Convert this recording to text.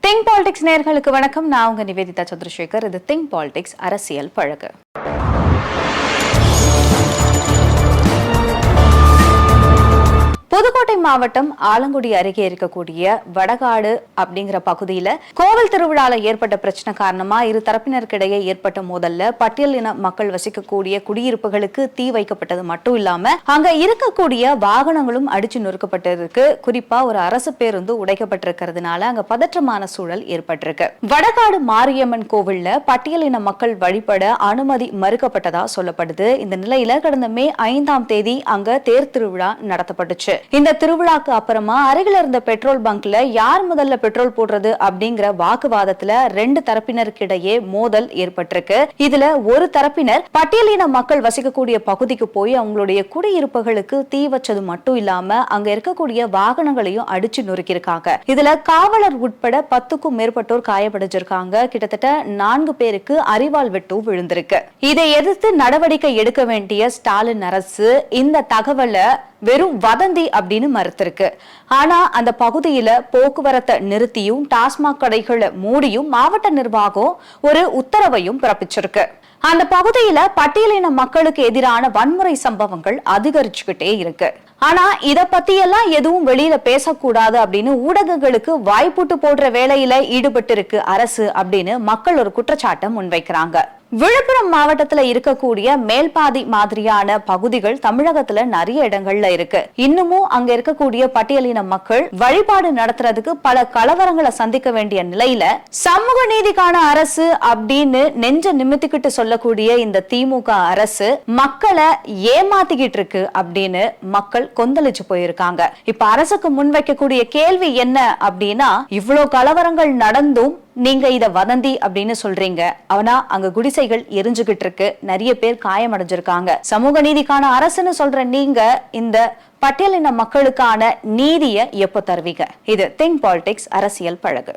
Think politics நேயர்களுக்கு வணக்கம். நான் உங்க நிவேதிதா சந்திரசேகர். இது திங்க் பாலிடிக்ஸ் அரசியல் பழகு. புதுக்கோட்டை மாவட்டம் ஆலங்குடி அருகே இருக்கக்கூடிய வடகாடு அப்படிங்கிற பகுதியில கோவில் திருவிழால ஏற்பட்ட பிரச்சனை காரணமா இரு தரப்பினருக்கிடையே ஏற்பட்ட மோதல்ல பட்டியலின மக்கள் வசிக்கக்கூடிய குடியிருப்புகளுக்கு தீ வைக்கப்பட்டது மட்டும் இல்லாம அங்க இருக்கக்கூடிய வாகனங்களும் அடிச்சு நொறுக்கப்பட்டிருக்கு. குறிப்பா ஒரு அரசு பேருந்து உடைக்கப்பட்டிருக்கிறதுனால அங்க பதற்றமான சூழல் ஏற்பட்டிருக்கு. வடகாடு மாரியம்மன் கோவில்ல பட்டியலின மக்கள் வழிபட அனுமதி மறுக்கப்பட்டதா சொல்லப்படுது. இந்த நிலையில கடந்த மே 5ஆம் தேதி அங்க தேர் திருவிழா நடத்தப்பட்டுச்சு. இந்த திருவிழாக்கு அப்புறமா அருகில் இருந்த பெட்ரோல் பங்க்ல யார் முதல்ல பெட்ரோல் போடுறது அப்படிங்கிற வாக்குவாதத்துல ரெண்டு தரப்பினருக்கிடையே மோதல் ஏற்பட்டிருக்கு. இதுல ஒரு தரப்பினர் பட்டியலின மக்கள் வசிக்கக்கூடிய பகுதிக்கு போய் அவங்களுடைய குடியிருப்புகளுக்கு தீ வச்சது மட்டும் இல்லாம அங்க இருக்கக்கூடிய வாகனங்களையும் அடிச்சு நொறுக்கியிருக்காங்க. இதுல காவலர் உட்பட 10க்கும் மேற்பட்டோர் காயப்பட்டிருக்காங்க. கிட்டத்தட்ட 4 பேருக்கு அரிவாள் வெட்டு விழுந்திருக்கு. இதை எதிர்த்து நடவடிக்கை எடுக்க வேண்டிய ஸ்டாலின் அரசு இந்த தகவலை வெறும் வதந்தி அப்படின்னு மறுத்திருக்கு. ஆனா அந்த பகுதியில போக்குவரத்தை நிறுத்தியும் டாஸ்மாக் கடைகளை மூடியும் மாவட்ட நிர்வாகம் ஒரு உத்தரவையும் பிறப்பிச்சிருக்கு. அந்த பகுதியில பட்டியலின மக்களுக்கு எதிரான வன்முறை சம்பவங்கள் அதிகரிச்சுக்கிட்டே இருக்கு. ஆனா இத பத்தி எல்லாம் எதுவும் வெளியில பேசக்கூடாது அப்படின்னு ஊடகங்களுக்கு வாய்ப்புட்டு போடுற வேலையில ஈடுபட்டு இருக்கு அரசு அப்படின்னு மக்கள் ஒரு குற்றச்சாட்டை முன்வைக்கிறாங்க. விழுப்புரம் மாவட்டத்துல இருக்கக்கூடிய மேல்பாதி மாதிரியான பகுதிகள் தமிழகத்துல நிறைய இடங்கள்ல இருக்கு. இன்னமும் அங்க இருக்கக்கூடிய பட்டியலின மக்கள் வழிபாடு நடத்துறதுக்கு பல கலவரங்களை சந்திக்க வேண்டிய நிலையில சமூக நீதிக்கான அரசு அப்படின்னு நெஞ்ச நிமித்திக்கிட்டு சொல்லக்கூடிய இந்த திமுக அரசு மக்களை ஏமாத்திக்கிட்டு இருக்கு அப்படின்னு மக்கள் கொந்தளிச்சு போயிருக்காங்க. இப்ப அரசுக்கு முன்வைக்கக்கூடிய கேள்வி என்ன அப்படின்னா, இவ்வளவு கலவரங்கள் நடந்தும் நீங்க இத வதந்தி அப்படின்னு சொல்றீங்க. ஆனா அங்க குடிசைகள் எரிஞ்சுகிட்டு இருக்கு, நிறைய பேர் காயமடைஞ்சிருக்காங்க. சமூக நீதிக்கான அரசுன்னு சொல்ற நீங்க இந்த பட்டியலின மக்களுக்கான நீதியை எப்போ தருவீங்க? இது திங்க் பாலிடிக்ஸ் அரசியல் பழகு.